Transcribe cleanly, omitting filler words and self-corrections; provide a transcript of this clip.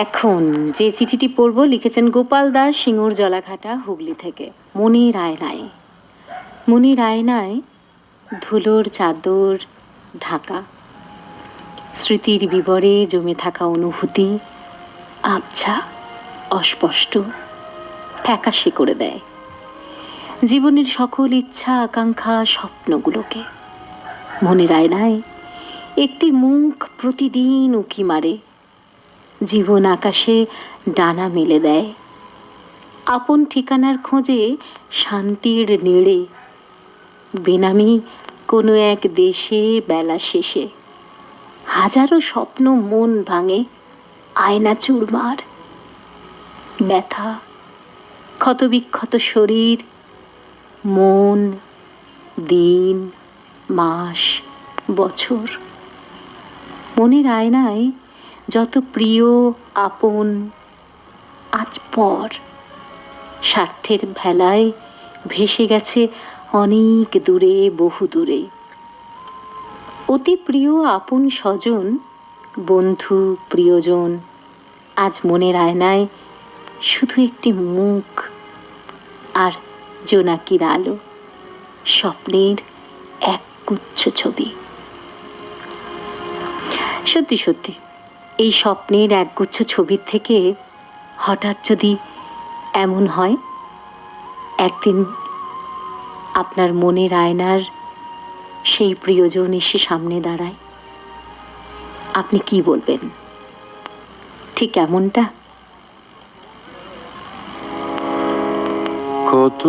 এখন যে চিঠিটি পড়ব লিখেছেন গোপাল দাস, সিঙ্গুর জলাঘাটা, হুগলি থেকে। মনির আয়নায়। মনির আয়নায় ধুলোর চাদর ঢাকা, স্মৃতির বিবরে জমে থাকা অনুভূতি আবছা, অস্পষ্ট, ফ্যাকাশে করে দেয় জীবনের সকল ইচ্ছা, আকাঙ্ক্ষা, স্বপ্নগুলোকে। মনির আয়নায় একটি মুখ প্রতিদিন উঁকি মারে, জীবন আকাশে ডানা মেলে দেয়, আপন ঠিকানার খোঁজে শান্তির নেড়ে, বেনামি কোনো এক দেশে বেলা শেষে হাজারো স্বপ্ন মন ভাঙে, আয়না চুরমার, ব্যথা, ক্ষতবিক্ষত শরীর, মন, দিন, মাস, বছর। মনের আয়নায় যত প্রিয় আপন আজ পর, স্বার্থের ভেলায় ভেসে গেছে অনেক দূরে, বহু দূরে। অতি প্রিয় আপন স্বজন, বন্ধু, প্রিয়জন আজ মনের আয়নায় শুধু একটি মুখ আর জোনাকির আলো, স্বপ্নের এক গুচ্ছ ছবি। সত্যি সত্যি এই স্বপ্নের একগুচ্ছ ছবির থেকে হঠাৎ যদি এমন হয় একদিন আপনার মনের আয়নার সেই প্রিয়জন এসে সামনে দাঁড়ায়, আপনি কি বলবেন? ঠিক এমনটা। কত